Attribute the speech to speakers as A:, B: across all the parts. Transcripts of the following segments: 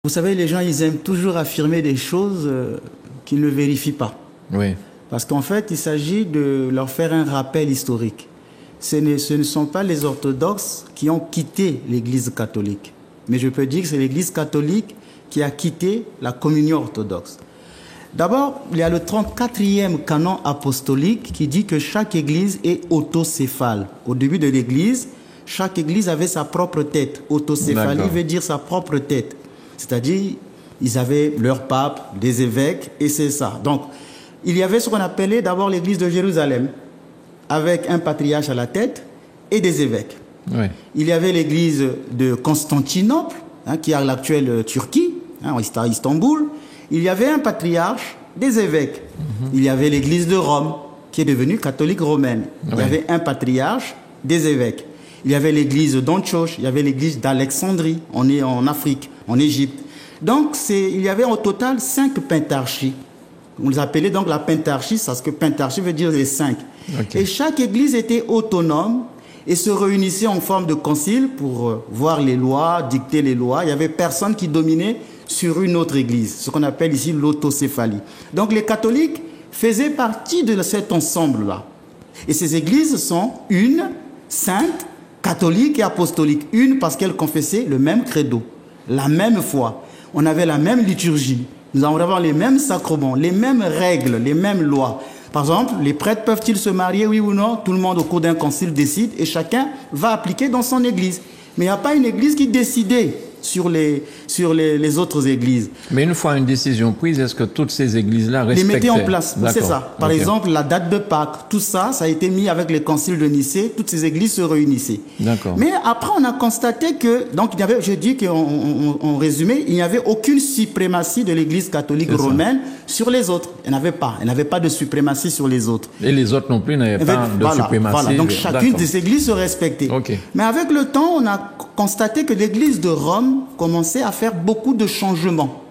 A: Vous savez, les gens, ils aiment toujours affirmer des choses qu'ils ne vérifient pas.
B: Oui.
A: Parce qu'en fait, il s'agit de leur faire un rappel historique. Ce ne sont pas les orthodoxes qui ont quitté l'Église catholique. Mais je peux dire que c'est l'Église catholique qui a quitté la communion orthodoxe. D'abord, il y a le 34e canon apostolique qui dit que chaque Église est autocéphale. Au début de l'Église, chaque Église avait sa propre tête. Autocéphalie veut dire sa propre tête. C'est-à-dire, ils avaient leur pape, des évêques, et c'est ça. Donc, il y avait ce qu'on appelait d'abord l'Église de Jérusalem, avec un patriarche à la tête et des évêques.
B: Oui.
A: Il y avait l'Église de Constantinople, qui est à l'actuelle Turquie, à Istanbul. Il y avait un patriarche, des évêques. Il y avait l'Église de Rome, qui est devenue catholique romaine. Il y avait un patriarche, des évêques. Il y avait l'Église d'Antioche, il y avait l'Église d'Alexandrie, on est en Afrique, en Égypte. Donc, il y avait au total 5 pentarchies. On les appelait donc la pentarchie, parce que pentarchie veut dire les 5. Okay. Et chaque église était autonome et se réunissait en forme de concile pour voir les lois, dicter les lois. Il n'y avait personne qui dominait sur une autre église, ce qu'on appelle ici l'autocéphalie. Donc les catholiques faisaient partie de cet ensemble-là. Et ces églises sont une, sainte, catholique et apostolique. Une parce qu'elles confessaient le même credo, la même foi. On avait la même liturgie. Nous allons avoir les mêmes sacrements, les mêmes règles, les mêmes lois. Par exemple, les prêtres peuvent-ils se marier, oui ou non? Tout le monde au cours d'un concile décide et chacun va appliquer dans son église. Mais il n'y a pas une église qui décidait sur les autres églises.
B: Mais une fois une décision prise, est-ce que toutes ces églises-là respectaient?
A: Les mettaient en place, c'est ça. Par exemple, la date de Pâques, tout ça, ça a été mis avec les conciles de Nicée, toutes ces églises se réunissaient.
B: D'accord.
A: Mais après, on a constaté que, donc il y avait, je dis qu'en résumé, il n'y avait aucune suprématie de l'église catholique romaine sur les autres. Il n'y avait pas de suprématie sur les autres.
B: Et les autres non plus n'avaient pas de suprématie.
A: Voilà, donc chacune des églises se respectait.
B: Okay.
A: Mais avec le temps, on a constaté que l'église de Rome commençait à faire beaucoup de changements.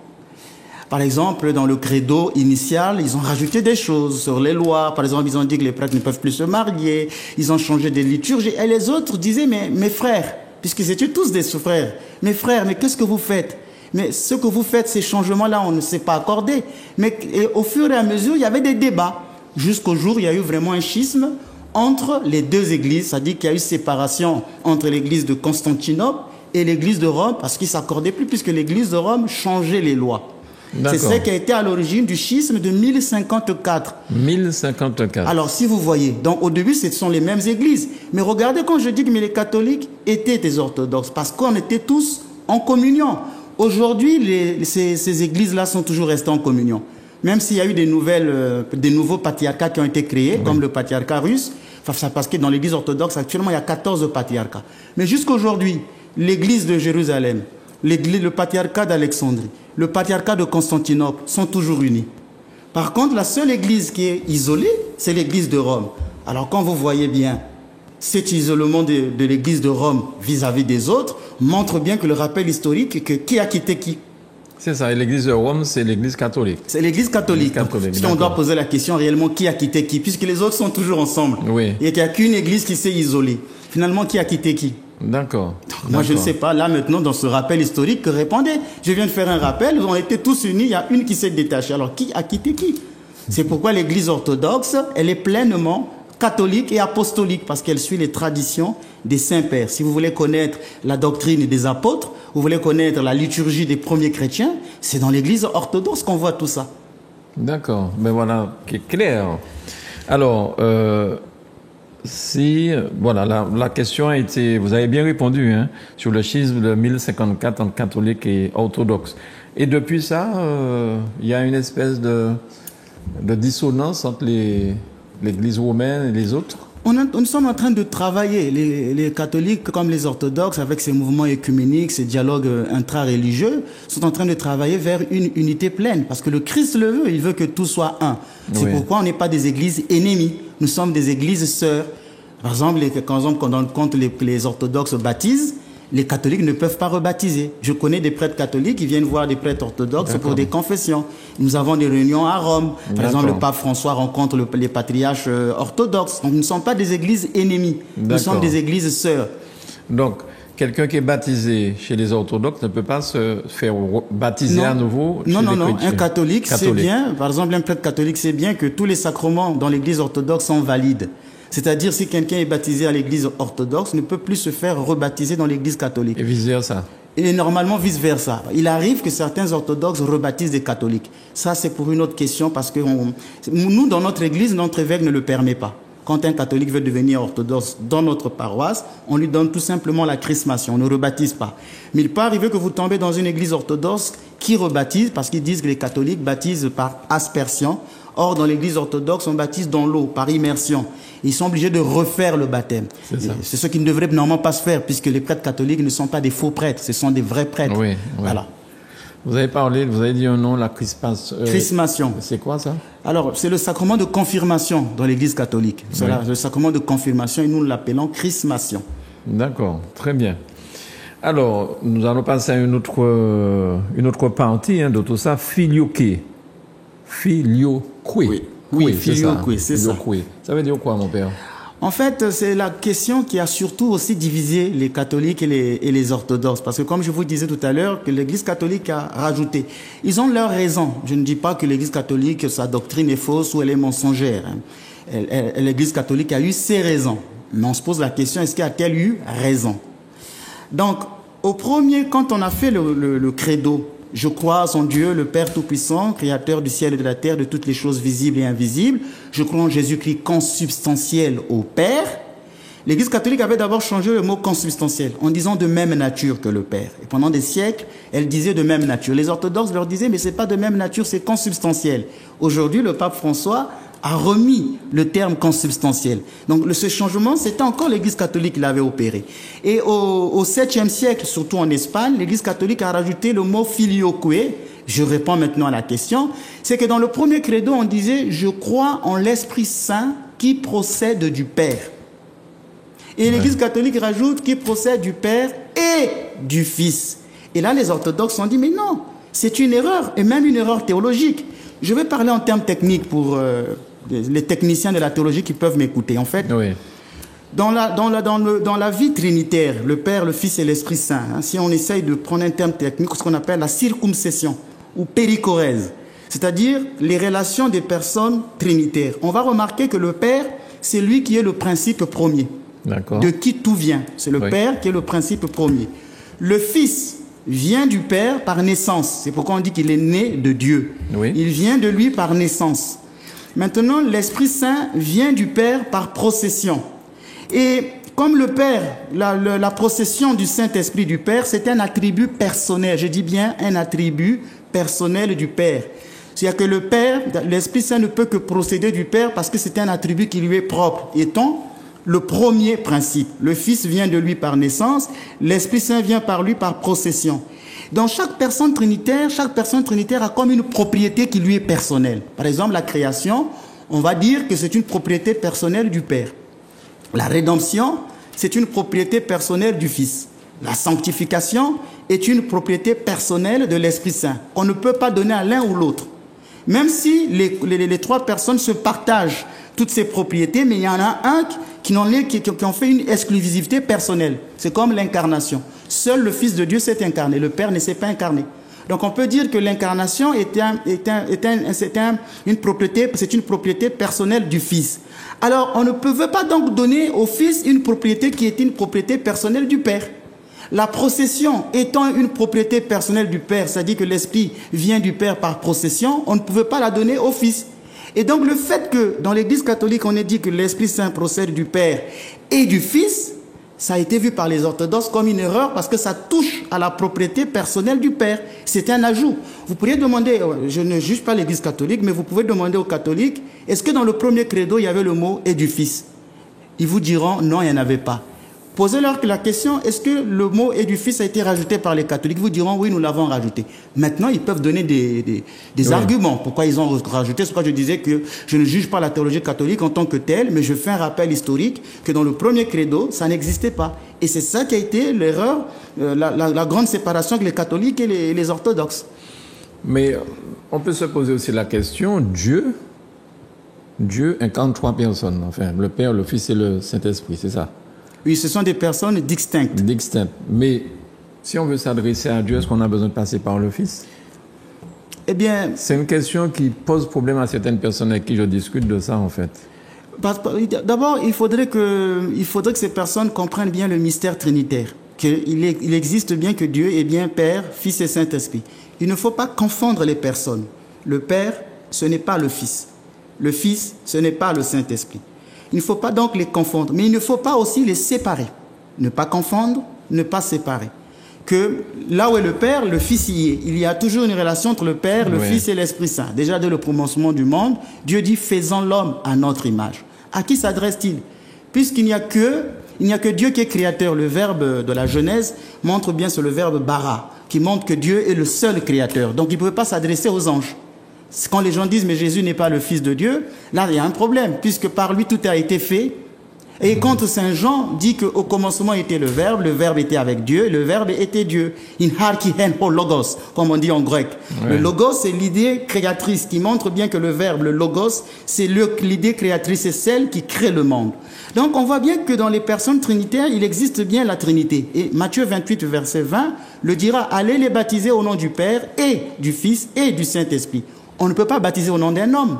A: Par exemple, dans le credo initial, ils ont rajouté des choses sur les lois. Par exemple, ils ont dit que les prêtres ne peuvent plus se marier. Ils ont changé des liturgies. Et les autres disaient, mais mes frères, puisqu'ils étaient tous des frères, mes frères, mais qu'est-ce que vous faites? Mais ce que vous faites, ces changements-là, on ne s'est pas accordé. Mais au fur et à mesure, il y avait des débats. Jusqu'au jour, il y a eu vraiment un schisme entre les deux églises. C'est-à-dire qu'il y a eu séparation entre l'église de Constantinople et l'église de Rome, parce qu'ils ne s'accordaient plus, puisque l'église de Rome changeait les lois. C'est ce qui a été à l'origine du schisme de 1054.
B: 1054.
A: Alors, si vous voyez, donc au début, ce sont les mêmes églises. Mais regardez quand je dis que les catholiques étaient des orthodoxes, parce qu'on était tous en communion. Aujourd'hui, ces églises-là sont toujours restées en communion. Même s'il y a eu des nouveaux patriarcats qui ont été créés, comme le patriarcat russe, parce que dans l'église orthodoxe, actuellement, il y a 14 patriarcats. Mais jusqu'aujourd'hui, l'église de Jérusalem, le patriarcat d'Alexandrie, le patriarcat de Constantinople sont toujours unis. Par contre, la seule église qui est isolée, c'est l'église de Rome. Alors quand vous voyez bien cet isolement de l'église de Rome vis-à-vis des autres, montre bien que le rappel historique, que qui a quitté qui?
B: C'est ça, et l'église de Rome, c'est l'église catholique.
A: C'est l'église catholique. Si on doit poser la question réellement, qui a quitté qui? Puisque les autres sont toujours ensemble.
B: Oui.
A: Il n'y a qu'une église qui s'est isolée. Finalement, qui a quitté qui?
B: D'accord.
A: Moi, je ne sais pas. Là, maintenant, dans ce rappel historique, que répondez? Je viens de faire un rappel. On était tous unis. Il y a une qui s'est détachée. Alors, qui a quitté qui? C'est pourquoi l'église orthodoxe, elle est pleinement catholique et apostolique, parce qu'elle suit les traditions des saints-pères. Si vous voulez connaître la doctrine des apôtres, vous voulez connaître la liturgie des premiers chrétiens, c'est dans l'église orthodoxe qu'on voit tout ça.
B: D'accord. Ben voilà, qui est clair. Alors, voilà, la question a été, vous avez bien répondu, hein, sur le schisme de 1054 entre catholiques et orthodoxes. Et depuis ça, il y a une espèce de dissonance entre l'église romaine et les autres.
A: Nous sommes en train de travailler, les catholiques comme les orthodoxes, avec ces mouvements écuméniques, ces dialogues intra-religieux, sont en train de travailler vers une unité pleine. Parce que le Christ le veut, il veut que tout soit un. C'est pourquoi on n'est pas des églises ennemies, nous sommes des églises sœurs. Par exemple, quand les orthodoxes baptisent, les catholiques ne peuvent pas rebaptiser. Je connais des prêtres catholiques qui viennent voir des prêtres orthodoxes pour des confessions. Nous avons des réunions à Rome. Par exemple, le pape François rencontre les patriarches orthodoxes. Donc, nous ne sommes pas des églises ennemies. Nous sommes des églises sœurs.
B: Donc, quelqu'un qui est baptisé chez les orthodoxes ne peut pas se faire baptiser à nouveau chez les
A: Non.
B: chrétiens.
A: Un catholique, c'est bien, par exemple, un prêtre catholique, c'est bien que tous les sacrements dans l'église orthodoxe sont valides. C'est-à-dire, si quelqu'un est baptisé à l'église orthodoxe, ne peut plus se faire rebaptiser dans l'église catholique.
B: Et vice-versa.
A: Et normalement vice-versa. Il arrive que certains orthodoxes rebaptisent des catholiques. Ça, c'est pour une autre question parce que nous, dans notre église, notre évêque ne le permet pas. Quand un catholique veut devenir orthodoxe dans notre paroisse, on lui donne tout simplement la chrismation. On ne rebaptise pas. Mais il peut arriver que vous tombez dans une église orthodoxe qui rebaptise parce qu'ils disent que les catholiques baptisent par aspersion. Or, dans l'église orthodoxe, on baptise dans l'eau, par immersion. Ils sont obligés de refaire le baptême. C'est ce qui ne devrait normalement pas se faire, puisque les prêtres catholiques ne sont pas des faux prêtres, ce sont des vrais prêtres.
B: Oui.
A: Voilà.
B: Vous avez dit un nom, la chrismation.
A: Chrismation.
B: C'est quoi ça?
A: Alors, c'est le sacrement de confirmation dans l'église catholique. C'est le sacrement de confirmation et nous l'appelons chrismation. D'accord,
B: très bien. Alors, nous allons passer à une autre partie de tout ça, filioque. Filioque.
A: Oui, filioque, c'est ça.
B: Ça veut dire quoi, mon père?
A: En fait, c'est la question qui a surtout aussi divisé les catholiques et les orthodoxes. Parce que comme je vous disais tout à l'heure, que l'église catholique a rajouté. Ils ont leurs raisons. Je ne dis pas que l'église catholique, sa doctrine est fausse ou elle est mensongère. L'église catholique a eu ses raisons. Mais on se pose la question, est-ce qu'a-t-elle eu raison? Donc, quand on a fait le credo, je crois en Dieu, le Père Tout-Puissant, Créateur du ciel et de la terre, de toutes les choses visibles et invisibles. Je crois en Jésus-Christ consubstantiel au Père. L'Église catholique avait d'abord changé le mot consubstantiel en disant de même nature que le Père. Et pendant des siècles, elle disait de même nature. Les orthodoxes leur disaient, mais c'est pas de même nature, c'est consubstantiel. Aujourd'hui, le pape François a remis le terme consubstantiel. Donc ce changement, c'était encore l'Église catholique qui l'avait opéré. Et au 7e siècle, surtout en Espagne, l'Église catholique a rajouté le mot filioque. Je réponds maintenant à la question. C'est que dans le premier credo, on disait « Je crois en l'Esprit Saint qui procède du Père ». Et l'Église catholique rajoute « qui procède du Père et du Fils ». Et là, les orthodoxes ont dit « Mais non, c'est une erreur, et même une erreur théologique ». Je vais parler en termes techniques pour les techniciens de la théologie qui peuvent m'écouter. En fait, dans la vie trinitaire, le Père, le Fils et l'Esprit Saint, si on essaye de prendre un terme technique, ce qu'on appelle la circumcision ou périchorèse, c'est-à-dire les relations des personnes trinitaires, on va remarquer que le Père, c'est lui qui est le principe premier, de qui tout vient. C'est le Père qui est le principe premier. Le Fils vient du Père par naissance. C'est pourquoi on dit qu'il est né de Dieu. Il vient de lui par naissance. Maintenant, l'Esprit Saint vient du Père par procession. Et comme le Père, la procession du Saint-Esprit du Père, c'est un attribut personnel. Je dis bien un attribut personnel du Père. C'est-à-dire que le Père, l'Esprit Saint ne peut que procéder du Père parce que c'est un attribut qui lui est propre. Étant le premier principe. Le Fils vient de lui par naissance, l'Esprit Saint vient par lui par procession. Dans chaque personne trinitaire a comme une propriété qui lui est personnelle. Par exemple, la création, on va dire que c'est une propriété personnelle du Père. La rédemption, c'est une propriété personnelle du Fils. La sanctification est une propriété personnelle de l'Esprit Saint. On ne peut pas donner à l'un ou l'autre. Même si les trois personnes se partagent toutes ces propriétés, mais il y en a un qui en fait une exclusivité personnelle. C'est comme l'incarnation. Seul le Fils de Dieu s'est incarné. Le Père ne s'est pas incarné. Donc on peut dire que l'incarnation c'est une propriété personnelle du Fils. Alors on ne peut pas donc donner au Fils une propriété qui est une propriété personnelle du Père. La procession étant une propriété personnelle du Père, c'est-à-dire que l'Esprit vient du Père par procession, on ne pouvait pas la donner au Fils. Et donc le fait que dans l'Église catholique, on ait dit que l'Esprit Saint procède du Père et du Fils, ça a été vu par les orthodoxes comme une erreur parce que ça touche à la propriété personnelle du Père. C'est un ajout. Vous pourriez demander, je ne juge pas l'Église catholique, mais vous pouvez demander aux catholiques, est-ce que dans le premier credo, il y avait le mot « et du Fils » Ils vous diront, non, il n'y en avait pas. Posez-leur la question, est-ce que le mot « et du Fils » a été rajouté par les catholiques? Ils vous diront, oui, nous l'avons rajouté. Maintenant, ils peuvent donner des arguments. Pourquoi ils ont rajouté? C'est pourquoi je disais que je ne juge pas la théologie catholique en tant que telle, mais je fais un rappel historique que dans le premier credo, ça n'existait pas. Et c'est ça qui a été l'erreur, la grande séparation avec les catholiques et les orthodoxes.
B: Mais on peut se poser aussi la question, Dieu incarne trois personnes, enfin, le Père, le Fils et le Saint-Esprit, c'est ça?
A: Oui, ce sont des personnes distinctes.
B: Distinctes. Mais si on veut s'adresser à Dieu, est-ce qu'on a besoin de passer par le Fils?
A: Eh bien,
B: c'est une question qui pose problème à certaines personnes avec qui je discute de ça, en fait.
A: D'abord, il faudrait que ces personnes comprennent bien le mystère trinitaire. Il existe bien que Dieu est bien Père, Fils et Saint-Esprit. Il ne faut pas confondre les personnes. Le Père, ce n'est pas le Fils. Le Fils, ce n'est pas le Saint-Esprit. Il ne faut pas donc les confondre, mais il ne faut pas aussi les séparer. Ne pas confondre, ne pas séparer. Que là où est le Père, le Fils y est. Il y a toujours une relation entre le Père, le Fils et l'Esprit Saint. Déjà dès le commencement du monde, Dieu dit « faisons l'homme à notre image ». À qui s'adresse-t-il? Puisqu'il n'y a que Dieu qui est créateur. Le verbe de la Genèse montre bien, c'est le verbe bara, qui montre que Dieu est le seul créateur. Donc il ne pouvait pas s'adresser aux anges. Quand les gens disent « mais Jésus n'est pas le Fils de Dieu », là il y a un problème, puisque par lui tout a été fait. Et quand Saint Jean dit qu'au commencement était le Verbe était avec Dieu, le Verbe était Dieu. In harki hen ho logos, comme on dit en grec. Ouais. Le logos, c'est l'idée créatrice qui montre bien que le Verbe, le logos, c'est l'idée créatrice, c'est celle qui crée le monde. Donc on voit bien que dans les personnes trinitaires, il existe bien la Trinité. Et Matthieu 28, verset 20, le dira, allez les baptiser au nom du Père et du Fils et du Saint-Esprit. On ne peut pas baptiser au nom d'un homme.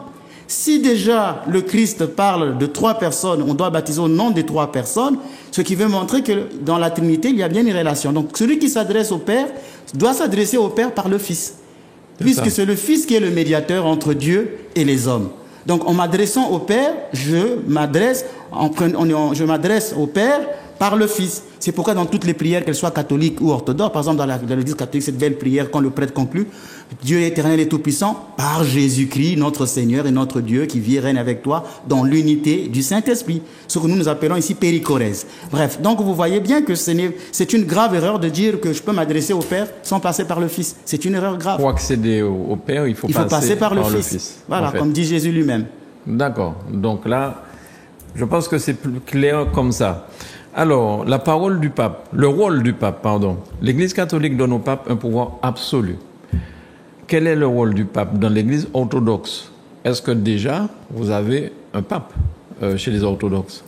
A: Si déjà le Christ parle de 3 personnes, on doit baptiser au nom des 3 personnes, ce qui veut montrer que dans la Trinité, il y a bien une relation. Donc celui qui s'adresse au Père doit s'adresser au Père par le Fils, puisque c'est le Fils qui est le médiateur entre Dieu et les hommes. Donc en m'adressant au Père, je m'adresse au Père par le Fils. C'est pourquoi dans toutes les prières, qu'elles soient catholiques ou orthodoxes, par exemple dans l'Église catholique, cette belle prière quand le prêtre conclut, Dieu éternel et tout-puissant, par Jésus-Christ, notre Seigneur et notre Dieu, qui vit et règne avec toi dans l'unité du Saint-Esprit. Ce que nous appelons ici périchorèse. Bref, donc vous voyez bien que c'est une grave erreur de dire que je peux m'adresser au Père sans passer par le Fils. C'est une erreur grave.
B: Pour accéder au Père, il faut passer par le Fils.
A: Voilà, en fait. Comme dit Jésus lui-même.
B: D'accord. Donc là, je pense que c'est plus clair comme ça. Alors, le rôle du pape, pardon. L'Église catholique donne au pape un pouvoir absolu. Quel est le rôle du pape dans l'Église orthodoxe? Est-ce que déjà, vous avez un pape chez les orthodoxes?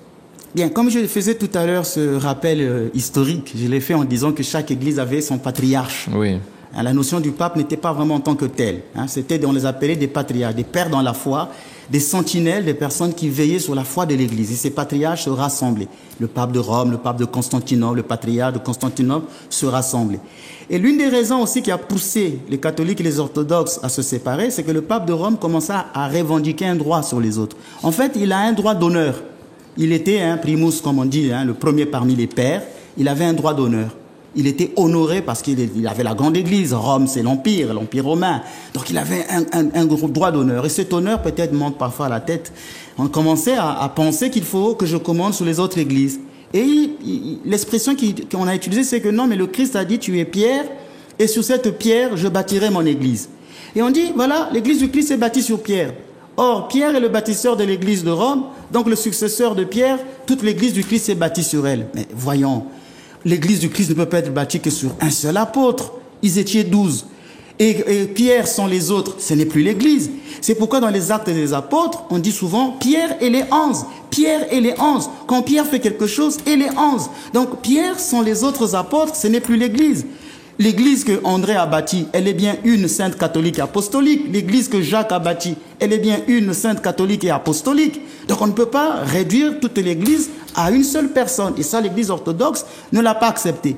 A: Bien, comme je faisais tout à l'heure ce rappel historique, je l'ai fait en disant que chaque Église avait son patriarche.
B: Oui.
A: La notion du pape n'était pas vraiment en tant que telle. C'était, on les appelait des patriarches, des pères dans la foi, des sentinelles, des personnes qui veillaient sur la foi de l'Église. Et ces patriarches se rassemblaient. Le pape de Rome, le pape de Constantinople, le patriarche de Constantinople se rassemblaient. Et l'une des raisons aussi qui a poussé les catholiques et les orthodoxes à se séparer, c'est que le pape de Rome commença à revendiquer un droit sur les autres. En fait, il a un droit d'honneur. Il était primus, comme on dit, le premier parmi les pères. Il avait un droit d'honneur. Il était honoré parce qu'il avait la grande église. Rome, c'est l'empire romain. Donc il avait un gros droit d'honneur. Et cet honneur peut-être monte parfois à la tête. On commençait à penser qu'il faut que je commande sur les autres églises. Et l'expression qu'on a utilisée, c'est que non, mais le Christ a dit, tu es Pierre, et sur cette pierre, je bâtirai mon église. Et on dit, voilà, l'église du Christ est bâtie sur Pierre. Or, Pierre est le bâtisseur de l'église de Rome, donc le successeur de Pierre, toute l'église du Christ est bâtie sur elle. Mais voyons, l'église du Christ ne peut pas être bâtie que sur un seul apôtre. Ils étaient 12. Et Pierre sont les autres. Ce n'est plus l'église. C'est pourquoi dans les actes des apôtres, on dit souvent Pierre et les 11. Pierre et les 11. Quand Pierre fait quelque chose, et les 11. Donc Pierre sont les autres apôtres, ce n'est plus l'église. L'église que André a bâtie, elle est bien une sainte catholique et apostolique. L'église que Jacques a bâtie, elle est bien une sainte catholique et apostolique. Donc on ne peut pas réduire toute l'église à une seule personne. Et ça, l'église orthodoxe ne l'a pas accepté.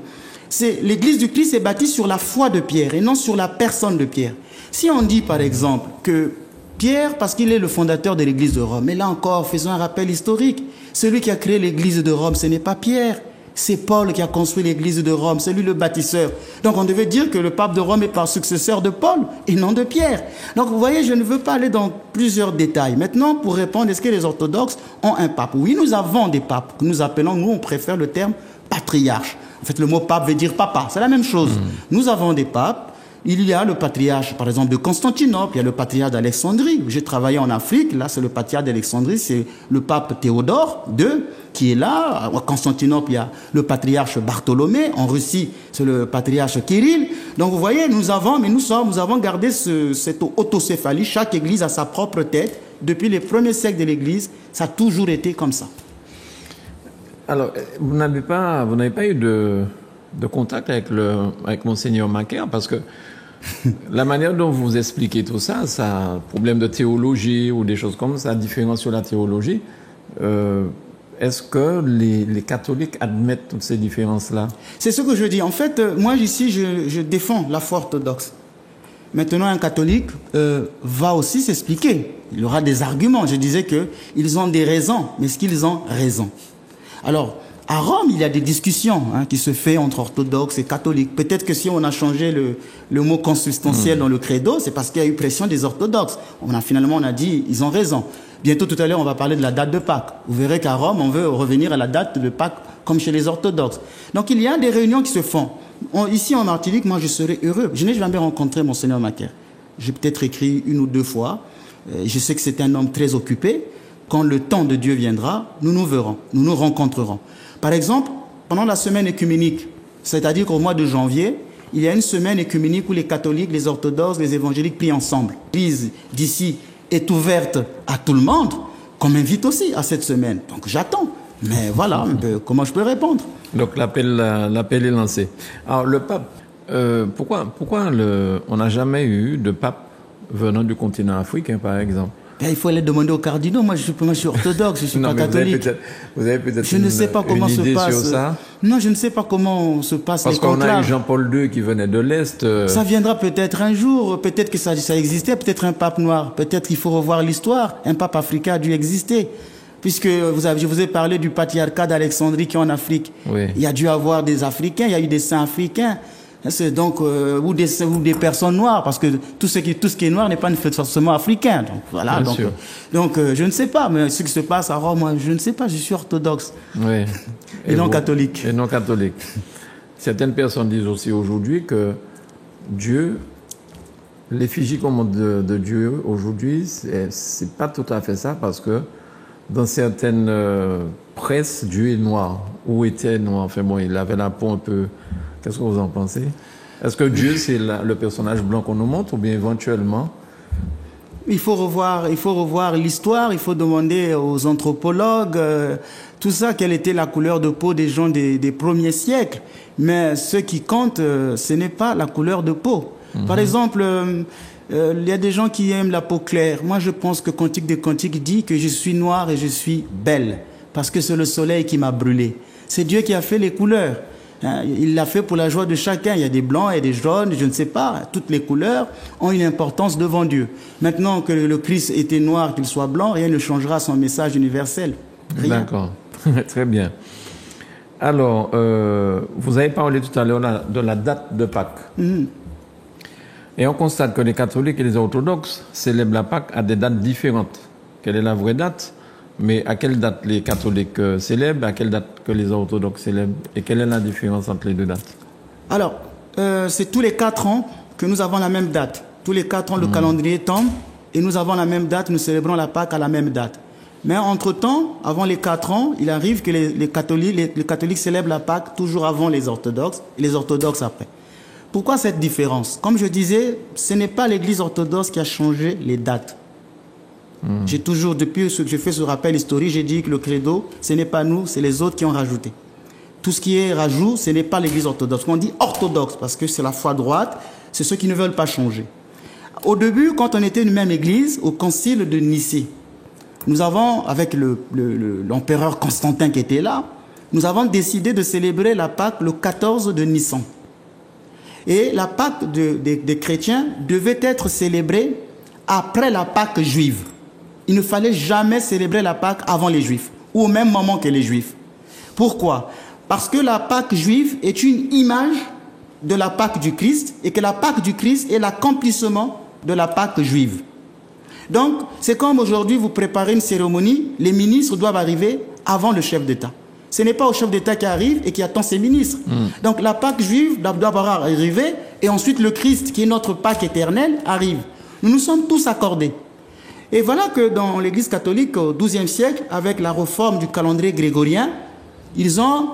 A: L'église du Christ est bâtie sur la foi de Pierre et non sur la personne de Pierre. Si on dit par exemple que Pierre, parce qu'il est le fondateur de l'église de Rome, mais là encore, faisons un rappel historique. Celui qui a créé l'église de Rome, ce n'est pas Pierre. C'est Paul qui a construit l'église de Rome, c'est lui le bâtisseur. Donc on devait dire que le pape de Rome est par successeur de Paul et non de Pierre. Donc vous voyez, je ne veux pas aller dans plusieurs détails. Maintenant, pour répondre, est-ce que les orthodoxes ont un pape? Oui, nous avons des papes que nous appelons, nous on préfère le terme patriarche. En fait, le mot pape veut dire papa, c'est la même chose. Nous avons des papes. Il y a le patriarche, par exemple, de Constantinople, il y a le patriarche d'Alexandrie. J'ai travaillé en Afrique, là c'est le patriarche d'Alexandrie, c'est le pape Théodore II qui est là. À Constantinople, il y a le patriarche Bartholomée. En Russie, c'est le patriarche Kirill. Donc vous voyez, nous avons gardé cette autocéphalie. Chaque église a sa propre tête. Depuis les premiers siècles de l'église, ça a toujours été comme ça.
B: Alors, vous n'avez pas eu de contact avec Monseigneur Macaire, parce que la manière dont vous expliquez tout ça, problème de théologie ou des choses comme ça, différence sur la théologie, est-ce que les catholiques admettent toutes ces différences-là?
A: C'est ce que je dis. En fait, moi ici, je défends la foi orthodoxe. Maintenant, un catholique va aussi s'expliquer. Il aura des arguments. Je disais qu'ils ont des raisons, mais est-ce qu'ils ont raison? Alors, à Rome, il y a des discussions qui se font entre orthodoxes et catholiques. Peut-être que si on a changé le mot consubstantiel dans le credo, c'est parce qu'il y a eu pression des orthodoxes. Finalement, on a dit, ils ont raison. Bientôt, tout à l'heure, on va parler de la date de Pâques. Vous verrez qu'à Rome, on veut revenir à la date de Pâques comme chez les orthodoxes. Donc, il y a des réunions qui se font. Ici, en Martinique, moi, je serais heureux. Je n'ai jamais rencontré Monseigneur Macaire. J'ai peut-être écrit 1 ou 2 fois. Je sais que c'est un homme très occupé. Quand le temps de Dieu viendra, nous nous verrons, nous nous rencontrerons. Par exemple, pendant la semaine écuménique, c'est-à-dire qu'au mois de janvier, il y a une semaine écuménique où les catholiques, les orthodoxes, les évangéliques prient ensemble. L'église d'ici est ouverte à tout le monde, qu'on m'invite aussi à cette semaine. Donc j'attends. Mais voilà, comment je peux répondre?
B: Donc l'appel est lancé. Alors le pape, pourquoi on n'a jamais eu de pape venant du continent africain, par exemple?
A: Il faut aller demander aux cardinaux. Moi, je suis orthodoxe, je suis pas catholique.
B: Vous avez peut-être
A: je ne sais pas comment se passe.
B: Sur ça.
A: Non, je ne sais pas comment se passe les conclaves.
B: Parce qu'on a eu Jean-Paul II qui venait de l'Est.
A: Ça viendra peut-être un jour. Peut-être que ça existait. Peut-être un pape noir. Peut-être qu'il faut revoir l'histoire. Un pape africain a dû exister. Puisque je vous ai parlé du patriarcat d'Alexandrie qui est en Afrique.
B: Oui.
A: Il y a dû avoir des Africains. Il y a eu des saints africains. C'est donc ou des personnes noires, parce que tout ce qui est noir n'est pas forcément africain. Donc voilà. Donc je ne sais pas, mais ce qui se passe à Rome, moi, je ne sais pas. Je suis orthodoxe.
B: Oui.
A: Et non catholique.
B: Et non catholique. Certaines personnes disent aussi aujourd'hui que Dieu, l'effigie qu'on montre de Dieu aujourd'hui, c'est pas tout à fait ça, parce que dans certaines presses, Dieu est noir ou était noir. Enfin bon, il avait la peau un peu. Qu'est-ce que vous en pensez? Est-ce que Dieu, c'est le personnage blanc qu'on nous montre, ou bien éventuellement?
A: Il faut revoir l'histoire, il faut demander aux anthropologues, tout ça, quelle était la couleur de peau des gens des premiers siècles. Mais ce qui compte, ce n'est pas la couleur de peau. Par exemple, il y a des gens qui aiment la peau claire. Moi, je pense que Cantique des Cantiques dit que je suis noire et je suis belle, parce que c'est le soleil qui m'a brûlé. C'est Dieu qui a fait les couleurs. Il l'a fait pour la joie de chacun. Il y a des blancs et des jaunes, je ne sais pas. Toutes les couleurs ont une importance devant Dieu. Maintenant que le Christ était noir, qu'il soit blanc, rien ne changera son message universel. Rien.
B: D'accord. Très bien. Alors, vous avez parlé tout à l'heure de la date de Pâques. Et on constate que les catholiques et les orthodoxes célèbrent la Pâques à des dates différentes. Quelle est la vraie date? Mais à quelle date les catholiques célèbrent, à quelle date que les orthodoxes célèbrent, et quelle est la différence entre les deux dates?
A: Alors, c'est tous les 4 ans que nous avons la même date. Tous les 4 ans, le calendrier tombe, et nous avons la même date, nous célébrons la Pâques à la même date. Mais entre-temps, avant les 4 ans, il arrive que les catholiques célèbrent la Pâques toujours avant les orthodoxes, et les orthodoxes après. Pourquoi cette différence? Comme je disais, ce n'est pas l'Église orthodoxe qui a changé les dates. J'ai toujours, depuis que je fais ce rappel historique, j'ai dit que le credo, ce n'est pas nous, c'est les autres qui ont rajouté. Tout ce qui est rajout, ce n'est pas l'Église orthodoxe. On dit orthodoxe parce que c'est la foi droite, c'est ceux qui ne veulent pas changer. Au début, quand on était une même Église, au concile de Nicée, nous avons, avec l'empereur Constantin qui était là, nous avons décidé de célébrer la Pâque le 14 de Nissan. Et la Pâque des chrétiens devait être célébrée après la Pâque juive. Il ne fallait jamais célébrer la Pâque avant les Juifs, ou au même moment que les Juifs. Pourquoi? Parce que la Pâque juive est une image de la Pâque du Christ, et que la Pâque du Christ est l'accomplissement de la Pâque juive. Donc, c'est comme aujourd'hui, vous préparez une cérémonie, les ministres doivent arriver avant le chef d'État. Ce n'est pas au chef d'État qui arrive et qui attend ses ministres. Donc, la Pâque juive doit d'abord arriver, et ensuite le Christ, qui est notre Pâque éternelle, arrive. Nous nous sommes tous accordés. Et voilà que dans l'Église catholique, au XIIe siècle, avec la réforme du calendrier grégorien, ils ont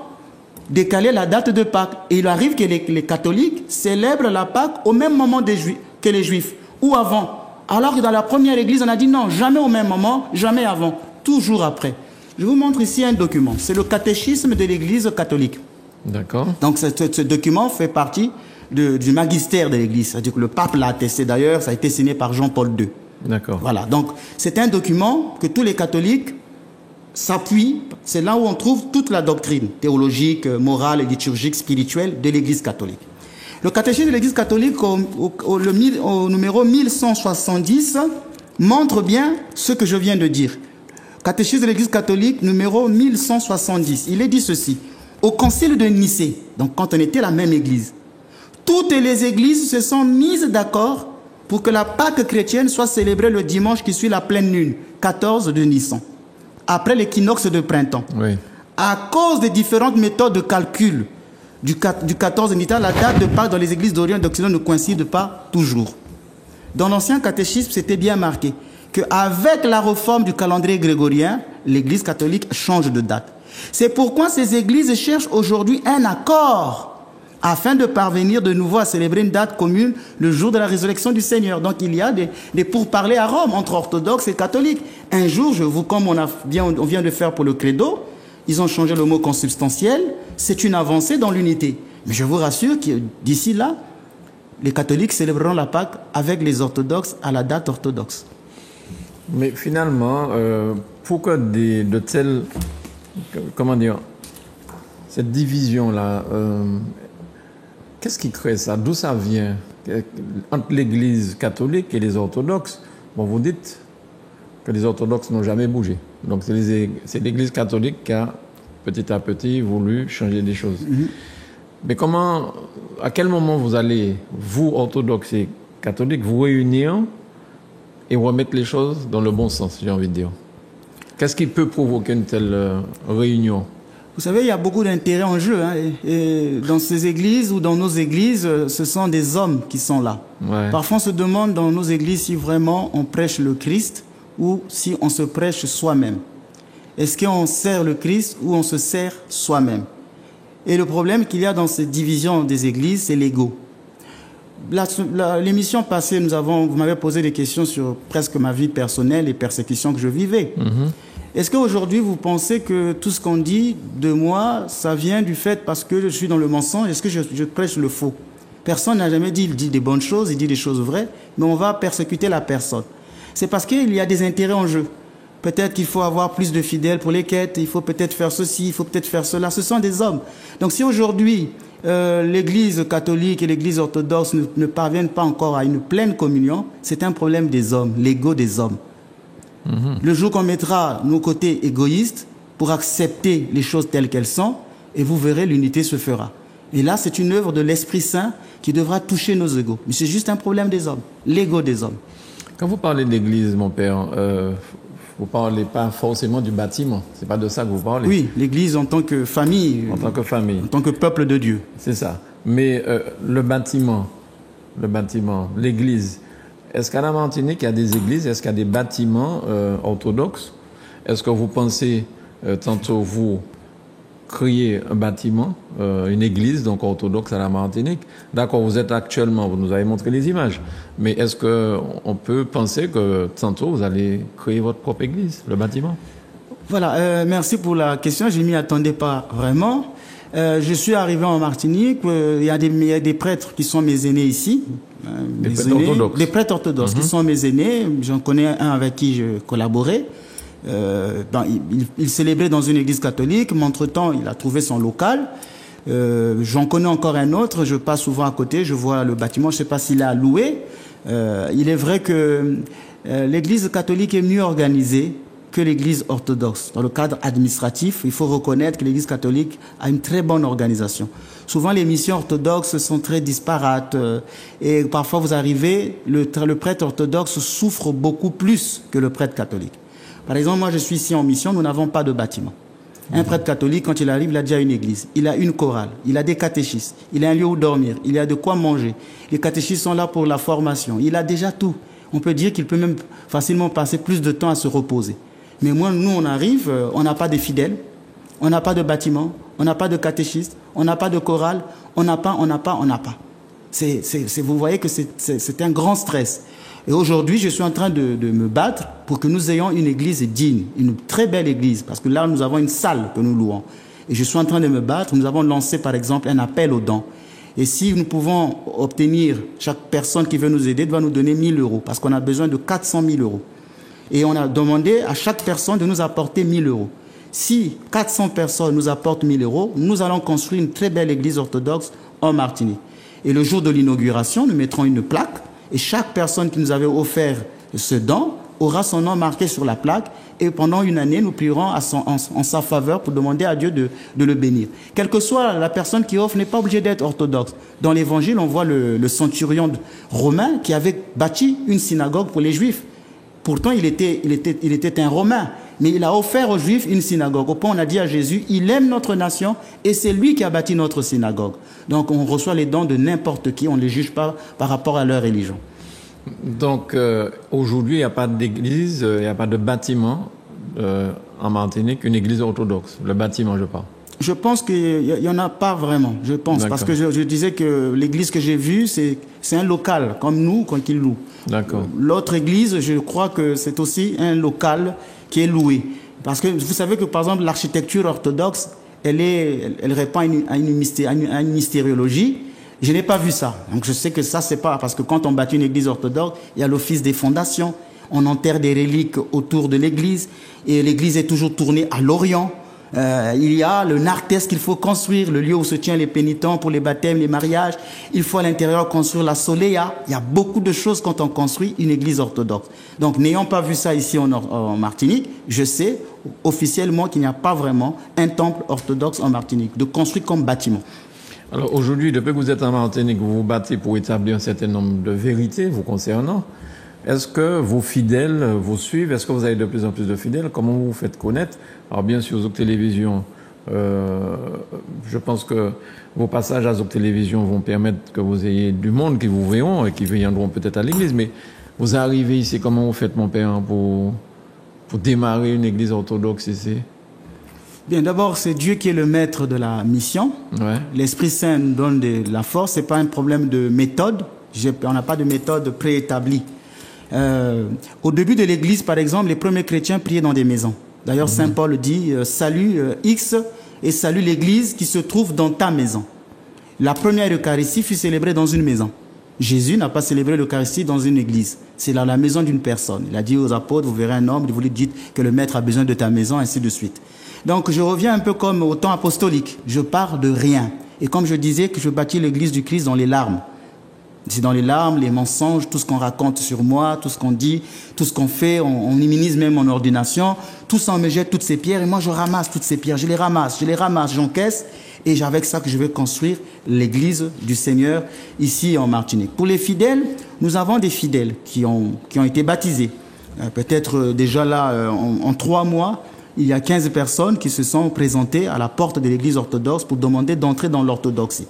A: décalé la date de Pâques. Et il arrive que les catholiques célèbrent la Pâque au même moment que les Juifs, ou avant. Alors que dans la première Église, on a dit non, jamais au même moment, jamais avant, toujours après. Je vous montre ici un document. C'est le catéchisme de l'Église catholique.
B: D'accord.
A: Donc ce document fait partie du magistère de l'Église. C'est-à-dire que le pape l'a attesté d'ailleurs, ça a été signé par Jean-Paul II.
B: D'accord.
A: Voilà, donc c'est un document que tous les catholiques s'appuient. C'est là où on trouve toute la doctrine théologique, morale, liturgique, spirituelle de l'Église catholique. Le catéchisme de l'Église catholique au numéro 1170 montre bien ce que je viens de dire. Catéchisme de l'Église catholique numéro 1170. Il est dit ceci. Au concile de Nicée, donc quand on était la même Église, toutes les églises se sont mises d'accord pour que la Pâque chrétienne soit célébrée le dimanche qui suit la pleine lune, 14 de Nissan, après l'équinoxe de printemps.
B: Oui.
A: À cause des différentes méthodes de calcul du 14 de Nissan, la date de Pâques dans les églises d'Orient et d'Occident ne coïncide pas toujours. Dans l'ancien catéchisme, c'était bien marqué qu'avec la réforme du calendrier grégorien, l'Église catholique change de date. C'est pourquoi ces églises cherchent aujourd'hui un accord afin de parvenir de nouveau à célébrer une date commune le jour de la résurrection du Seigneur. Donc il y a des pourparlers à Rome entre orthodoxes et catholiques. Un jour, comme on vient de faire pour le credo, ils ont changé le mot consubstantiel. C'est une avancée dans l'unité. Mais je vous rassure que d'ici là, les catholiques célébreront la Pâque avec les orthodoxes à la date orthodoxe.
B: Mais finalement, pourquoi de telles... Comment dire? Cette division-là... qu'est-ce qui crée ça? D'où ça vient? Entre l'Église catholique et les orthodoxes, bon, vous dites que les orthodoxes n'ont jamais bougé. Donc c'est l'Église catholique qui a petit à petit voulu changer des choses. Mm-hmm. Mais à quel moment vous allez, vous, orthodoxes et catholiques, vous réunir et remettre les choses dans le bon sens, j'ai envie de dire? Qu'est-ce qui peut provoquer une telle réunion?
A: Vous savez, il y a beaucoup d'intérêts en jeu. Hein, et dans ces églises ou dans nos églises, ce sont des hommes qui sont là. Ouais. Parfois, on se demande dans nos églises si vraiment on prêche le Christ ou si on se prêche soi-même. Est-ce qu'on sert le Christ ou on se sert soi-même? Et le problème qu'il y a dans cette division des églises, c'est l'ego. L'émission passée, vous m'avez posé des questions sur presque ma vie personnelle et persécutions que je vivais. Mm-hmm. Est-ce qu'aujourd'hui, vous pensez que tout ce qu'on dit de moi, ça vient du fait parce que je suis dans le mensonge? Est-ce que je prêche le faux? Personne n'a jamais dit, il dit des bonnes choses, il dit des choses vraies, mais on va persécuter la personne. C'est parce qu'il y a des intérêts en jeu. Peut-être qu'il faut avoir plus de fidèles pour les quêtes, il faut peut-être faire ceci, il faut peut-être faire cela. Ce sont des hommes. Donc si aujourd'hui, l'Église catholique et l'Église orthodoxe ne parviennent pas encore à une pleine communion, c'est un problème des hommes, l'ego des hommes. Mm-hmm. Le jour qu'on mettra nos côtés égoïstes pour accepter les choses telles qu'elles sont, et vous verrez, l'unité se fera. Et là, c'est une œuvre de l'Esprit Saint qui devra toucher nos égos. Mais c'est juste un problème des hommes, l'ego des hommes.
B: Quand vous parlez d'Église, mon père, vous ne parlez pas forcément du bâtiment. Ce n'est pas de ça que vous parlez.
A: Oui, l'Église en tant que famille.
B: En tant que famille.
A: En tant que peuple de Dieu.
B: C'est ça. Mais le bâtiment, l'Église, est-ce qu'à la Martinique, il y a des églises? Est-ce qu'il y a des bâtiments orthodoxes? Est-ce que vous pensez, tantôt vous créer un bâtiment, une église donc orthodoxe à la Martinique? D'accord, vous êtes actuellement, vous nous avez montré les images, mais est-ce qu'on peut penser que tantôt vous allez créer votre propre église, le bâtiment?
A: Voilà, merci pour la question, je ne m'y attendais pas vraiment. Je suis arrivé en Martinique, il y a des prêtres qui sont mes aînés ici.
B: Des prêtres
A: orthodoxes qui sont mes aînés. J'en connais un avec qui je collaborais. Il célébrait dans une église catholique, mais entre-temps, il a trouvé son local. J'en connais encore un autre, je passe souvent à côté, je vois le bâtiment, je ne sais pas s'il est loué. Il est vrai que l'église catholique est mieux organisée que l'église orthodoxe. Dans le cadre administratif, il faut reconnaître que l'église catholique a une très bonne organisation. Souvent, les missions orthodoxes sont très disparates et parfois vous arrivez, le prêtre orthodoxe souffre beaucoup plus que le prêtre catholique. Par exemple, moi je suis ici en mission, nous n'avons pas de bâtiment. Un prêtre catholique, quand il arrive, il a déjà une église, il a une chorale, il a des catéchistes, il a un lieu où dormir, il a de quoi manger. Les catéchistes sont là pour la formation, il a déjà tout. On peut dire qu'il peut même facilement passer plus de temps à se reposer. Mais moi, nous, on arrive, on n'a pas de fidèles, on n'a pas de bâtiment, on n'a pas de catéchistes, on n'a pas de chorale, on n'a pas. Vous voyez que c'est un grand stress. Et aujourd'hui, je suis en train de me battre pour que nous ayons une église digne, une très belle église, parce que là, nous avons une salle que nous louons. Et je suis en train de me battre. Nous avons lancé, par exemple, un appel aux dons. Et si nous pouvons obtenir, chaque personne qui veut nous aider doit nous donner 1 000 €, parce qu'on a besoin de 400 000 €. Et on a demandé à chaque personne de nous apporter 1 000 €. Si 400 personnes nous apportent 1 000 €, nous allons construire une très belle église orthodoxe en Martinique. Et le jour de l'inauguration, nous mettrons une plaque, et chaque personne qui nous avait offert ce don aura son nom marqué sur la plaque, et pendant une année, nous prierons en sa faveur pour demander à Dieu de le bénir. Quelle que soit la personne qui offre, n'est pas obligée d'être orthodoxe. Dans l'Évangile, on voit le centurion romain qui avait bâti une synagogue pour les Juifs. Pourtant, il était un Romain, mais il a offert aux Juifs une synagogue. Au point, on a dit à Jésus, il aime notre nation et c'est lui qui a bâti notre synagogue. Donc, on reçoit les dons de n'importe qui, on ne les juge pas par rapport à leur religion.
B: Donc, aujourd'hui, il n'y a pas d'église, il n'y a pas de bâtiment en Martinique, une église orthodoxe. Le bâtiment, je parle.
A: Je pense qu'il n'y en a pas vraiment, je pense. Parce que je disais que l'église que j'ai vue, c'est un local, comme nous, quand ils louent. D'accord. L'autre église, je crois que c'est aussi un local qui est loué. Parce que vous savez que, par exemple, l'architecture orthodoxe, elle répond à une mystériologie. Je n'ai pas vu ça. Donc je sais que ça, c'est pas... Parce que quand on bâtit une église orthodoxe, il y a l'office des fondations. On enterre des reliques autour de l'église. Et l'église est toujours tournée à l'Orient. Il y a le narthex qu'il faut construire, le lieu où se tiennent les pénitents pour les baptêmes, les mariages. Il faut à l'intérieur construire la soléa. Il y a beaucoup de choses quand on construit une église orthodoxe. Donc, n'ayant pas vu ça ici en Martinique, je sais officiellement qu'il n'y a pas vraiment un temple orthodoxe en Martinique, de construit comme bâtiment.
B: Alors aujourd'hui, depuis que vous êtes en Martinique, vous vous battez pour établir un certain nombre de vérités vous concernant. Est-ce que vos fidèles vous suivent? Est-ce que vous avez de plus en plus de fidèles? Comment vous vous faites connaître? Alors bien sûr, Zouk Télévision, je pense que vos passages à Zouk Télévision vont permettre que vous ayez du monde qui vous verront et qui viendront peut-être à l'église. Mais vous arrivez ici, comment vous faites, mon père, pour démarrer une église orthodoxe ici?
A: Bien, d'abord, c'est Dieu qui est le maître de la mission. Ouais. L'Esprit Saint nous donne de la force. C'est pas un problème de méthode. On n'a pas de méthode préétablie. Au début de l'Église, par exemple, les premiers chrétiens priaient dans des maisons. D'ailleurs, Saint Paul dit salut X et salue l'Église qui se trouve dans ta maison. La première Eucharistie fut célébrée dans une maison. Jésus n'a pas célébré l'Eucharistie dans une église. C'est dans la maison d'une personne. Il a dit aux apôtres, vous verrez un homme, vous lui dites que le maître a besoin de ta maison, ainsi de suite. Donc, je reviens un peu comme au temps apostolique. Je pars de rien. Et comme je disais que je bâtis l'église du Christ dans les larmes. C'est dans les larmes, les mensonges, tout ce qu'on raconte sur moi, tout ce qu'on dit, tout ce qu'on fait, on minimise même mon ordination. Tout ça, on me jette toutes ces pierres et moi, je ramasse toutes ces pierres. Je les ramasse, j'encaisse. Et c'est avec ça que je vais construire l'église du Seigneur ici en Martinique. Pour les fidèles, nous avons des fidèles qui ont été baptisés. Peut-être déjà là, en 3 mois, il y a 15 personnes qui se sont présentées à la porte de l'église orthodoxe pour demander d'entrer dans l'orthodoxie.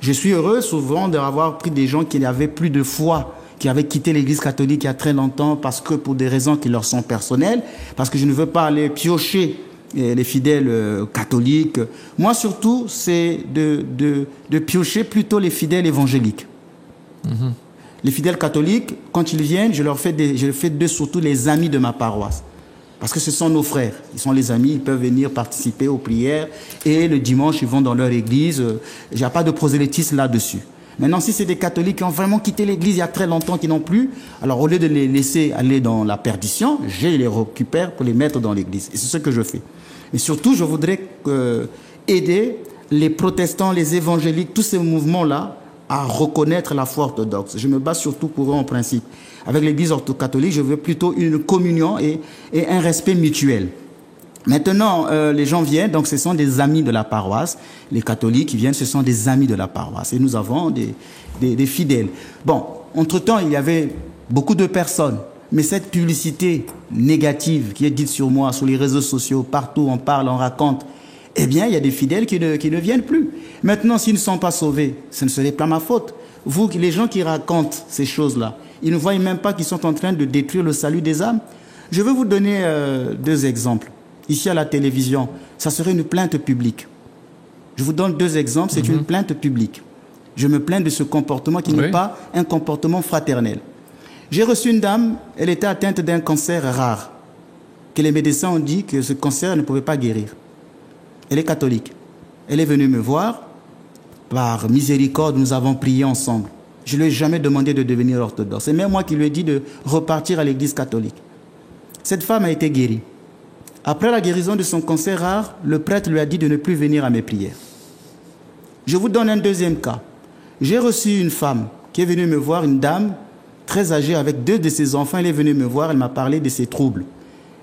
A: Je suis heureux souvent d'avoir pris des gens qui n'avaient plus de foi, qui avaient quitté l'église catholique il y a très longtemps parce que pour des raisons qui leur sont personnelles, parce que je ne veux pas aller piocher les fidèles catholiques. Moi surtout, c'est de piocher plutôt les fidèles évangéliques. Mm-hmm. Les fidèles catholiques, quand ils viennent, je fais d'eux surtout les amis de ma paroisse. Parce que ce sont nos frères, ils sont les amis, ils peuvent venir participer aux prières et le dimanche, ils vont dans leur église. Il n'y a pas de prosélytisme là-dessus. Maintenant, si c'est des catholiques qui ont vraiment quitté l'église il y a très longtemps, qui n'ont plus, alors au lieu de les laisser aller dans la perdition, je les récupère pour les mettre dans l'église. Et c'est ce que je fais. Et surtout, je voudrais aider les protestants, les évangéliques, tous ces mouvements-là à reconnaître la foi orthodoxe. Je me base surtout pour eux en principe. Avec l'église orthocatholique, je veux plutôt une communion et un respect mutuel. Maintenant, les gens viennent, donc ce sont des amis de la paroisse. Les catholiques qui viennent, ce sont des amis de la paroisse. Et nous avons des fidèles. Bon, entre-temps, il y avait beaucoup de personnes. Mais cette publicité négative qui est dite sur moi, sur les réseaux sociaux, partout on parle, on raconte, eh bien, il y a des fidèles qui ne viennent plus. Maintenant, s'ils ne sont pas sauvés, ce ne serait pas ma faute. Vous, les gens qui racontent ces choses-là, ils ne voient même pas qu'ils sont en train de détruire le salut des âmes. Je vais vous donner 2 exemples. Ici, à la télévision, ça serait une plainte publique. Je vous donne 2 exemples, c'est une plainte publique. Je me plains de ce comportement qui n'est pas un comportement fraternel. J'ai reçu une dame, elle était atteinte d'un cancer rare, que les médecins ont dit que ce cancer ne pouvait pas guérir. Elle est catholique. Elle est venue me voir. Par miséricorde, nous avons prié ensemble. Je ne lui ai jamais demandé de devenir orthodoxe. C'est même moi qui lui ai dit de repartir à l'église catholique. Cette femme a été guérie. Après la guérison de son cancer rare, le prêtre lui a dit de ne plus venir à mes prières. Je vous donne un deuxième cas. J'ai reçu une femme qui est venue me voir, une dame très âgée avec 2 de ses enfants. Elle est venue me voir, elle m'a parlé de ses troubles.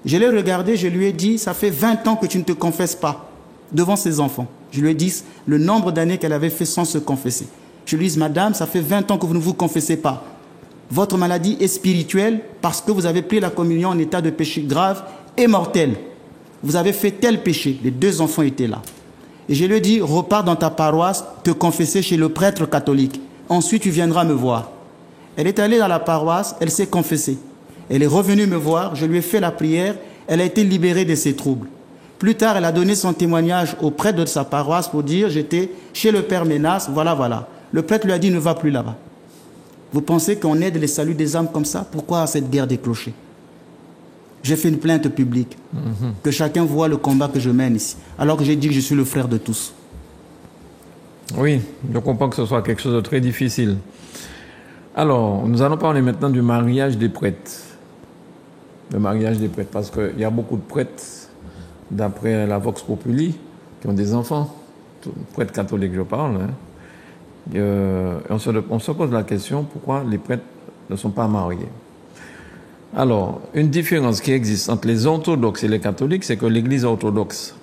A: Je l'ai regardée, je lui ai dit, ça fait 20 ans que tu ne te confesses pas devant ses enfants. Je lui ai dit le nombre d'années qu'elle avait fait sans se confesser. Je lui ai dit, madame, ça fait 20 ans que vous ne vous confessez pas. Votre maladie est spirituelle parce que vous avez pris la communion en état de péché grave et mortel. Vous avez fait tel péché. Les 2 enfants étaient là. Et je lui ai dit, repars dans ta paroisse, te confesser chez le prêtre catholique. Ensuite, tu viendras me voir. Elle est allée dans la paroisse, elle s'est confessée. Elle est revenue me voir, je lui ai fait la prière, elle a été libérée de ses troubles. Plus tard, elle a donné son témoignage au prêtre de sa paroisse pour dire, j'étais chez le père Ménas, voilà. Le prêtre lui a dit, ne va plus là-bas. Vous pensez qu'on aide les saluts des âmes comme ça? Pourquoi cette guerre des clochers? J'ai fait une plainte publique. Que chacun voit le combat que je mène ici. Alors que j'ai dit que je suis le frère de tous.
B: Oui, je comprends que ce soit quelque chose de très difficile. Alors, nous allons parler maintenant du mariage des prêtres. Le mariage des prêtres, parce qu'il y a beaucoup de prêtres, d'après la Vox Populi, qui ont des enfants. Prêtres catholiques, je parle. On se pose la question, pourquoi les prêtres ne sont pas mariés? Alors, une différence qui existe entre les orthodoxes et les catholiques, c'est que l'Église orthodoxe,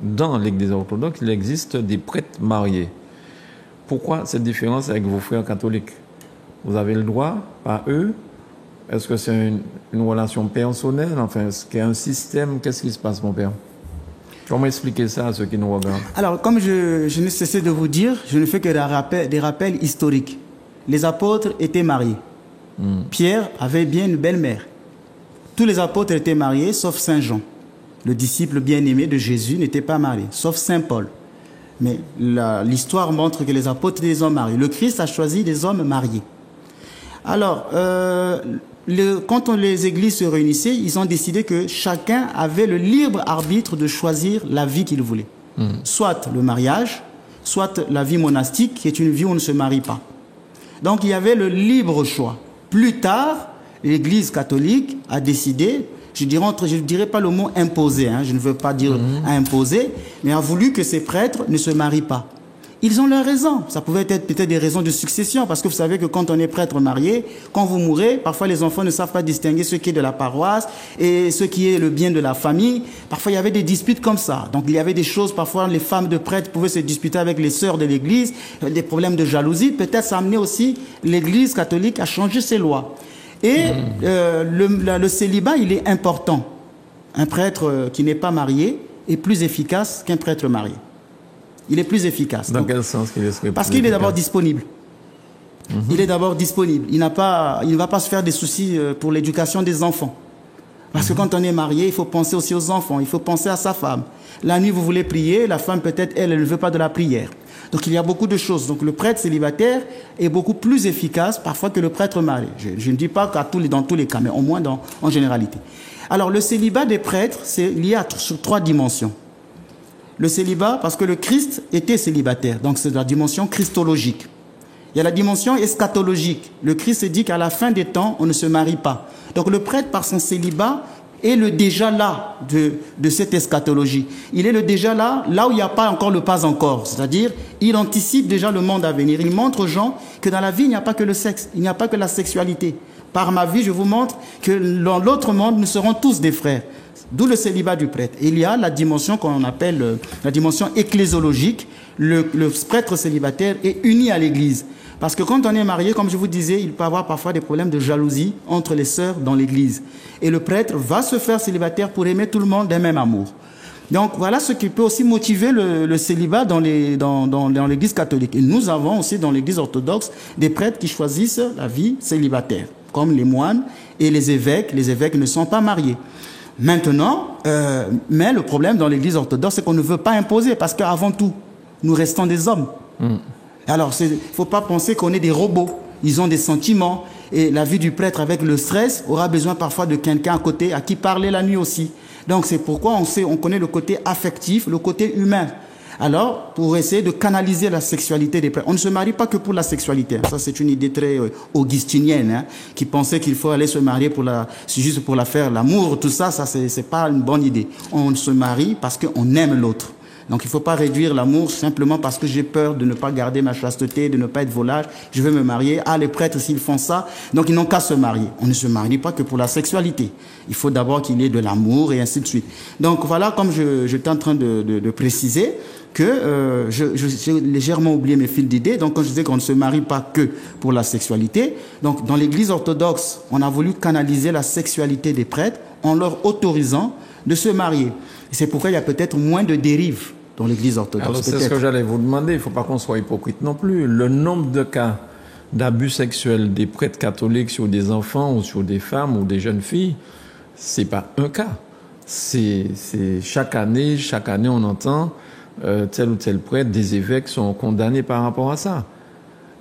B: dans l'Église orthodoxe, il existe des prêtres mariés. Pourquoi cette différence avec vos frères catholiques? Vous avez le droit, pas eux? Est-ce que c'est une relation personnelle? Enfin, est-ce qu'il y a un système? Qu'est-ce qui se passe, mon père? Comment expliquer ça à ceux qui nous regardent?
A: Alors, comme je ne cessais de vous dire, je ne fais que des rappels historiques. Les apôtres étaient mariés. Pierre avait bien une belle-mère. Tous les apôtres étaient mariés, sauf Saint Jean. Le disciple bien-aimé de Jésus n'était pas marié, sauf Saint Paul. Mais l'histoire montre que les apôtres étaient des hommes mariés. Le Christ a choisi des hommes mariés. Alors, quand les églises se réunissaient, ils ont décidé que chacun avait le libre arbitre de choisir la vie qu'il voulait. Soit le mariage, soit la vie monastique, qui est une vie où on ne se marie pas. Donc, il y avait le libre choix. Plus tard, l'Église catholique a décidé, je ne dirais pas le mot imposer, je ne veux pas dire imposer, mais a voulu que ces prêtres ne se marient pas. Ils ont leurs raisons. Ça pouvait être peut-être des raisons de succession, parce que vous savez que quand on est prêtre marié, quand vous mourrez, parfois les enfants ne savent pas distinguer ce qui est de la paroisse et ce qui est le bien de la famille. Parfois il y avait des disputes comme ça. Donc il y avait des choses, parfois les femmes de prêtres pouvaient se disputer avec les sœurs de l'église, des problèmes de jalousie. Peut-être ça amenait aussi l'église catholique à changer ses lois. Et le célibat, il est important. Un prêtre qui n'est pas marié est plus efficace qu'un prêtre marié. Il est plus efficace.
B: Dans quel sens qu'il est?
A: Parce qu'il est d'abord disponible. Il est d'abord disponible. Il ne va pas se faire des soucis pour l'éducation des enfants. Parce que quand on est marié, il faut penser aussi aux enfants. Il faut penser à sa femme. La nuit, vous voulez prier. La femme, peut-être, elle ne veut pas de la prière. Donc, il y a beaucoup de choses. Donc, le prêtre célibataire est beaucoup plus efficace parfois que le prêtre marié. Je ne dis pas dans tous les cas, mais au moins en généralité. Alors, le célibat des prêtres, c'est lié sur 3 dimensions. Le célibat, parce que le Christ était célibataire, donc c'est la dimension christologique. Il y a la dimension eschatologique. Le Christ dit qu'à la fin des temps, on ne se marie pas. Donc le prêtre, par son célibat, est le déjà là de cette eschatologie. Il est le déjà là où il n'y a pas encore le pas encore. C'est-à-dire, il anticipe déjà le monde à venir. Il montre aux gens que dans la vie, il n'y a pas que le sexe, il n'y a pas que la sexualité. Par ma vie, je vous montre que dans l'autre monde, nous serons tous des frères. D'où le célibat du prêtre. Et il y a la dimension qu'on appelle la dimension ecclésiologique. Le prêtre célibataire est uni à l'église. Parce que quand on est marié, comme je vous disais, il peut y avoir parfois des problèmes de jalousie entre les sœurs dans l'église. Et le prêtre va se faire célibataire pour aimer tout le monde d'un même amour. Donc voilà ce qui peut aussi motiver le célibat dans l'église catholique. Et nous avons aussi dans l'église orthodoxe des prêtres qui choisissent la vie célibataire, comme les moines et les évêques. Les évêques ne sont pas mariés. Maintenant, mais le problème dans l'église orthodoxe, c'est qu'on ne veut pas imposer, parce qu'avant tout, nous restons des hommes. Alors, il ne faut pas penser qu'on est des robots. Ils ont des sentiments. Et la vie du prêtre, avec le stress, aura besoin parfois de quelqu'un à côté à qui parler la nuit aussi. Donc, c'est pourquoi on connaît le côté affectif, le côté humain. Alors, pour essayer de canaliser la sexualité des prêtres, on ne se marie pas que pour la sexualité. Ça, c'est une idée très augustinienne, qui pensait qu'il faut aller se marier juste pour la faire l'amour, tout ça, c'est pas une bonne idée. On se marie parce qu'on aime l'autre. Donc, il ne faut pas réduire l'amour simplement parce que j'ai peur de ne pas garder ma chasteté, de ne pas être volage. Je veux me marier. Ah, les prêtres, s'ils font ça, donc ils n'ont qu'à se marier. On ne se marie pas que pour la sexualité. Il faut d'abord qu'il y ait de l'amour et ainsi de suite. Donc, voilà, comme j'étais en train de préciser, que j'ai légèrement oublié mes fils d'idées. Donc, quand je disais qu'on ne se marie pas que pour la sexualité, donc dans l'Église orthodoxe, on a voulu canaliser la sexualité des prêtres en leur autorisant de se marier. Et c'est pourquoi il y a peut-être moins de dérives dans l'Église orthodoxe.
B: Alors, c'est ce que j'allais vous demander. Il ne faut pas qu'on soit hypocrite non plus. Le nombre de cas d'abus sexuels des prêtres catholiques sur des enfants ou sur des femmes ou des jeunes filles, c'est pas un cas. C'est chaque année, on entend tel ou tel prêtre, des évêques sont condamnés par rapport à ça.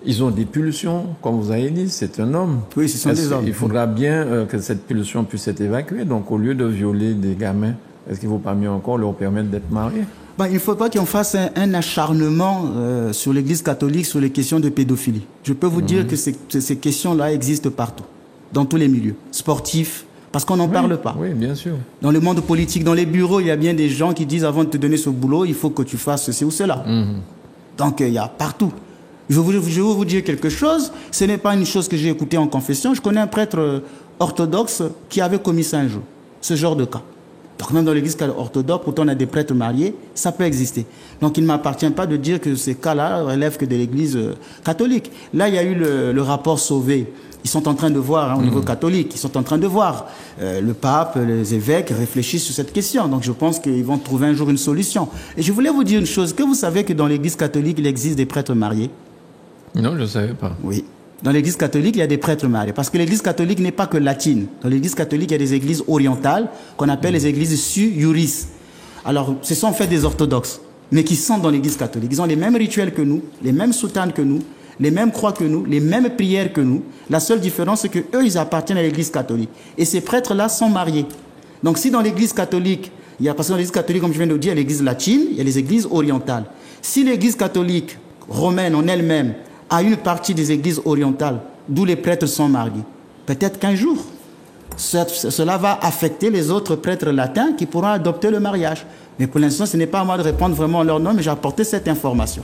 B: Ils ont des pulsions, comme vous avez dit, c'est un homme.
A: Oui, ce sont des hommes.
B: Il faudra bien que cette pulsion puisse être évacuée. Donc, au lieu de violer des gamins, est-ce qu'il ne vaut pas mieux encore leur permettre d'être mariés?
A: Il ne faut pas qu'on fasse un acharnement sur l'Église catholique sur les questions de pédophilie. Je peux vous dire que ces questions-là existent partout, dans tous les milieux, sportifs, parce qu'on n'en parle pas.
B: Oui, bien sûr.
A: Dans le monde politique, dans les bureaux, il y a bien des gens qui disent avant de te donner ce boulot, il faut que tu fasses ceci ou cela. Donc, il y a partout. Je vais vous dire quelque chose. Ce n'est pas une chose que j'ai écoutée en confession. Je connais un prêtre orthodoxe qui avait commis ça un jour, ce genre de cas. Donc, même dans l'église orthodoxe, pourtant on a des prêtres mariés, ça peut exister. Donc, il ne m'appartient pas de dire que ces cas-là relèvent que de l'église catholique. Là, il y a eu le rapport Sauvé. Ils sont en train de voir, au niveau catholique, ils sont en train de voir. Le pape, les évêques réfléchissent sur cette question. Donc, je pense qu'ils vont trouver un jour une solution. Et je voulais vous dire une chose. Que vous savez que dans l'église catholique, il existe des prêtres mariés?
B: Non, je ne savais pas.
A: Oui. Dans l'église catholique, il y a des prêtres mariés. Parce que l'église catholique n'est pas que latine. Dans l'église catholique, il y a des églises orientales qu'on appelle les églises sui iuris. Alors, ce sont en fait des orthodoxes, mais qui sont dans l'église catholique. Ils ont les mêmes rituels que nous, les mêmes soutanes que nous, les mêmes croix que nous, les mêmes prières que nous. La seule différence, c'est qu'eux, ils appartiennent à l'église catholique. Et ces prêtres-là sont mariés. Donc, si dans l'église catholique, parce que dans l'église catholique, comme je viens de le dire, il y a l'église latine, il y a les églises orientales. Si l'église catholique romaine en elle-même a une partie des églises orientales, d'où les prêtres sont mariés, peut-être qu'un jour, cela va affecter les autres prêtres latins qui pourront adopter le mariage. Mais pour l'instant, ce n'est pas à moi de répondre vraiment à leur nom, mais j'ai apporté cette information.